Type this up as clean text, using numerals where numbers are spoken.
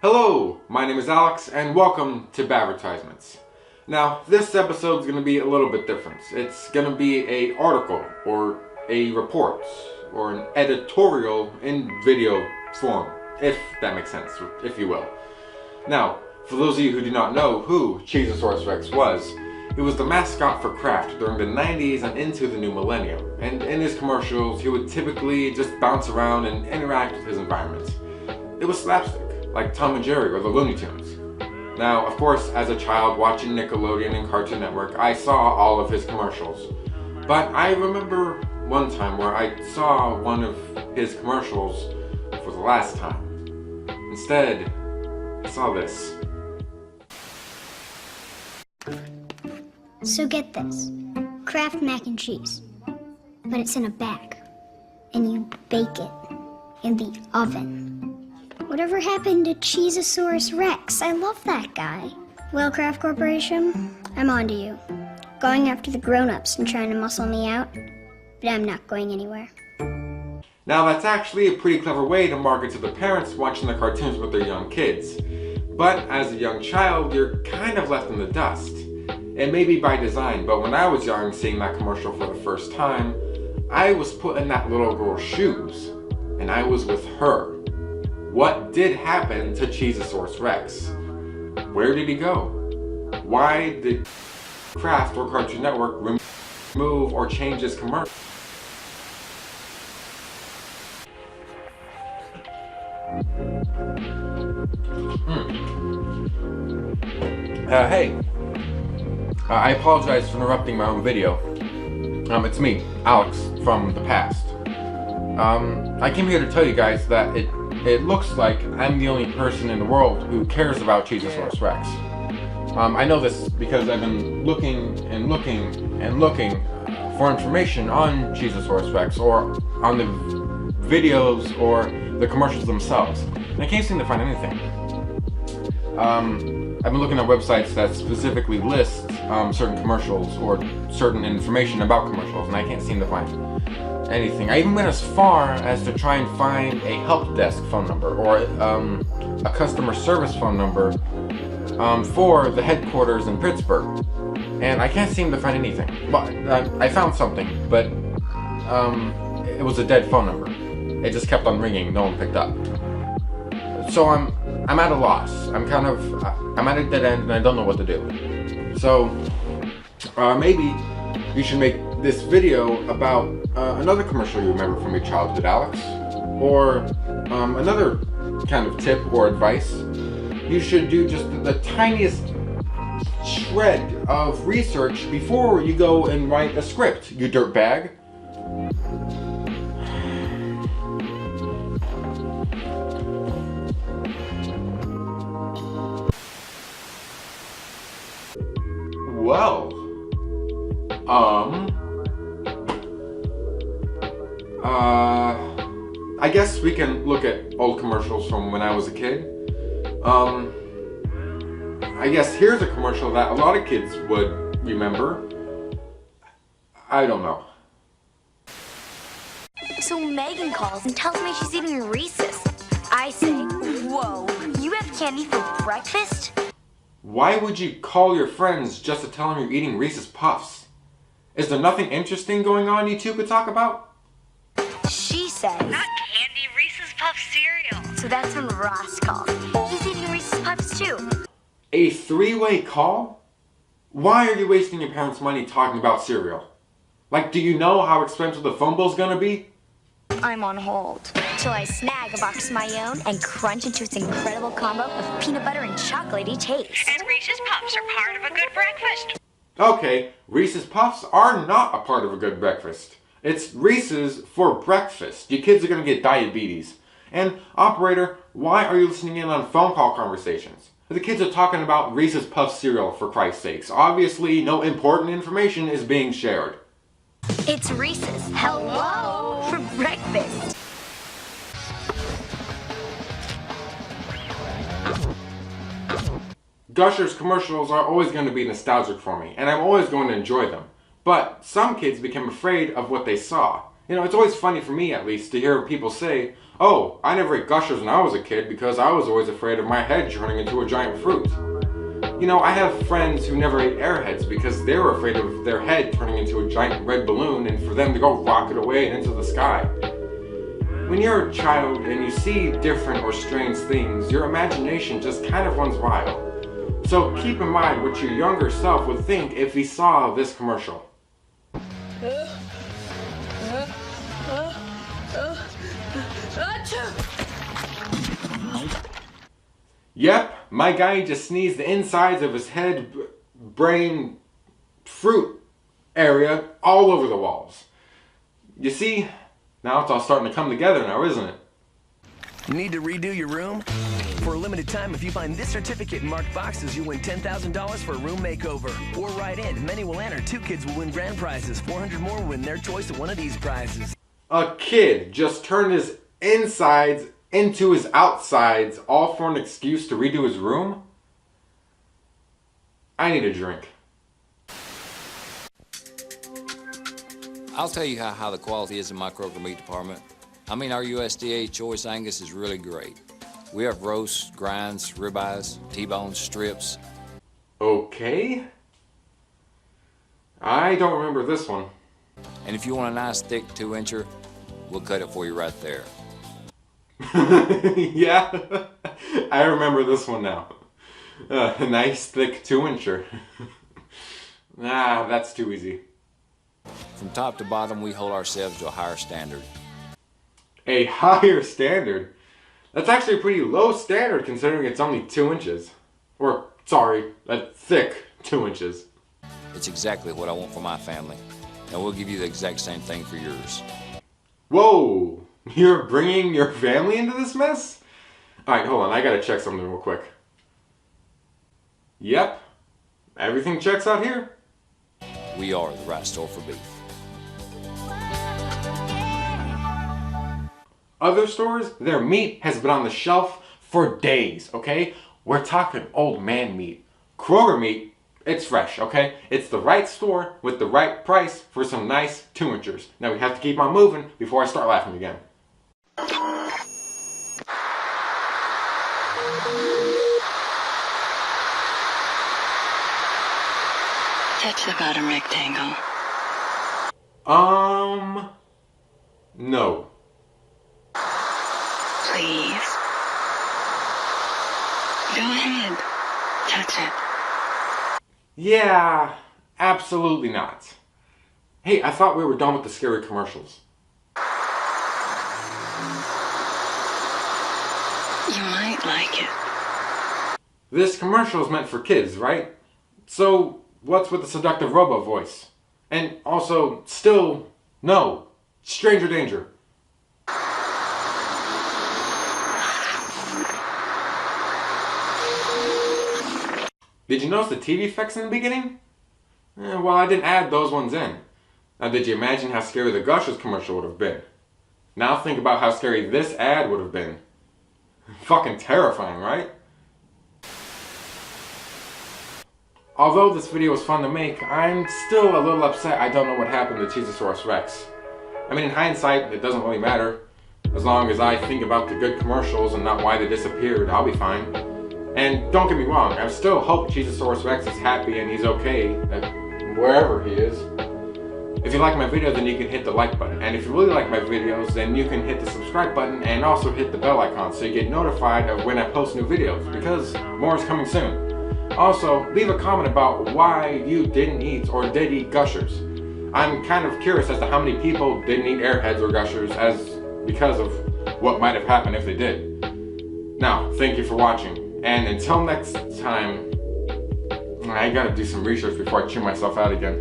Hello, my name is Alex and welcome to Bad-Vertisements. Now, this episode is going to be a little bit different. It's going to be an article or a report or an editorial in video form, if that makes sense, if you will. Now, for those of you who do not know who Cheesasaurus-Rex was, he was the mascot for Kraft during the 90s and into the new millennium. And in his commercials, he would typically just bounce around and interact with his environment. It was slapstick, like Tom and Jerry or the Looney Tunes. Now, of course, as a child watching Nickelodeon and Cartoon Network, I saw all of his commercials. But I remember one time where I saw one of his commercials for the last time. Instead, I saw this. So get this, Kraft mac and cheese, but it's in a bag, and you bake it in the oven. Whatever happened to Cheesasaurus Rex? I love that guy. Well, Kraft Corporation, I'm on to you. Going after the grown-ups and trying to muscle me out, but I'm not going anywhere. Now that's actually a pretty clever way to market to the parents watching the cartoons with their young kids. But as a young child, you're kind of left in the dust. It may be by design, but when I was young, seeing that commercial for the first time, I was put in that little girl's shoes, and I was with her. What did happen to Cheesasaurus Rex? Where did he go? Why did Kraft or Cartoon Network remove or change his commercial? Hey. I apologize for interrupting my own video. It's me, Alex, from the past. I came here to tell you guys that it looks like I'm the only person in the world who cares about Cheesasaurus Rex. I know this because I've been looking for information on Cheesasaurus Rex or on the videos or the commercials themselves, and I can't seem to find anything. I've been looking at websites that specifically list certain commercials or certain information about commercials, and I can't seem to find anything. I even went as far as to try and find a help desk phone number or a customer service phone number for the headquarters in Pittsburgh, and I can't seem to find anything. But I found something, but it was a dead phone number. It just kept on ringing, no one picked up. So I'm at a loss. I'm at a dead end and I don't know what to do. So maybe you should make this video about another commercial you remember from your childhood, Alex, or another kind of tip or advice. You should do just the tiniest shred of research before you go and write a script, you dirtbag. Well, I guess we can look at old commercials from when I was a kid. I guess here's a commercial that a lot of kids would remember. I don't know. So Megan calls and tells me she's eating Reese's. I say, whoa, you have candy for breakfast? Why would you call your friends just to tell them you're eating Reese's Puffs? Is there nothing interesting going on you two could talk about? She says, not candy, Reese's Puff cereal. So that's when Ross called. He's eating Reese's Puffs too. A three-way call? Why are you wasting your parents' money talking about cereal? Like, do you know how expensive the phone bill's gonna be? I'm on hold till I snag a box of my own and crunch into its incredible combo of peanut butter and chocolatey taste. And Reese's Puffs are part of a good breakfast. Okay, Reese's Puffs are not a part of a good breakfast. It's Reese's for breakfast. You kids are gonna get diabetes. And operator, why are you listening in on phone call conversations? The kids are talking about Reese's Puff cereal, for Christ's sakes. Obviously, no important information is being shared. It's Reese's. Hello for breakfast. Gushers commercials are always going to be nostalgic for me, and I'm always going to enjoy them. But some kids became afraid of what they saw, You know, it's always funny for me, at least, to hear people say, "Oh, I never ate Gushers when I was a kid because I was always afraid of my head turning into a giant fruit." You know, I have friends who never ate Airheads because they were afraid of their head turning into a giant red balloon and for them to go rocket away and into the sky. When you're a child and you see different or strange things, your imagination just kind of runs wild. So keep in mind what your younger self would think if he saw this commercial. Yep, my guy just sneezed the insides of his head, brain, fruit area all over the walls. You see, now it's all starting to come together now, isn't it? Need to redo your room? For a limited time, if you find this certificate in marked boxes, you win $10,000 for a room makeover. Or write in. Many will enter. 2 kids will win grand prizes. 400 more will win their choice of one of these prizes. A kid just turned his insides into his outsides, all for an excuse to redo his room? I need a drink. I'll tell you how high the quality is in my Kroger meat department. I mean, our USDA choice Angus is really great. We have roasts, grinds, ribeyes, T-bones, strips. Okay. I don't remember this one. And if you want a nice thick 2-incher, we'll cut it for you right there. Yeah, I remember this one now. A nice thick 2-incher. That's too easy. From top to bottom, we hold ourselves to a higher standard. A higher standard? That's actually a pretty low standard considering it's only 2 inches. Or, sorry, a thick 2 inches. It's exactly what I want for my family. And we'll give you the exact same thing for yours. Whoa! You're bringing your family into this mess? Alright, hold on, I gotta check something real quick. Yep, everything checks out here. We are the right store for beef. Other stores, their meat has been on the shelf for days, okay? We're talking old man meat. Kroger meat, it's fresh, okay? It's the right store with the right price for some nice 2-inchers. Now we have to keep on moving before I start laughing again. Touch the bottom rectangle. No. Please. Go ahead. Touch it. Yeah, absolutely not. Hey, I thought we were done with the scary commercials. You might like it. This commercial is meant for kids, right? So, what's with the seductive robo voice? And also, still, no. Stranger danger. Did you notice the TV effects in the beginning? Well, I didn't add those ones in. Now, did you imagine how scary the Gushers commercial would have been? Now think about how scary this ad would have been. Fucking terrifying, right? Although this video was fun to make, I'm still a little upset I don't know what happened to Cheesasaurus Rex. I mean, in hindsight, it doesn't really matter. As long as I think about the good commercials and not why they disappeared, I'll be fine. And don't get me wrong, I still hope Cheesasaurus Rex is happy and he's okay, wherever he is. If you like my video, then you can hit the like button. And if you really like my videos, then you can hit the subscribe button and also hit the bell icon so you get notified of when I post new videos, because more is coming soon. Also, leave a comment about why you didn't eat or did eat Gushers. I'm kind of curious as to how many people didn't eat Airheads or Gushers because of what might have happened if they did. Now, thank you for watching. And until next time, I gotta do some research before I chew myself out again.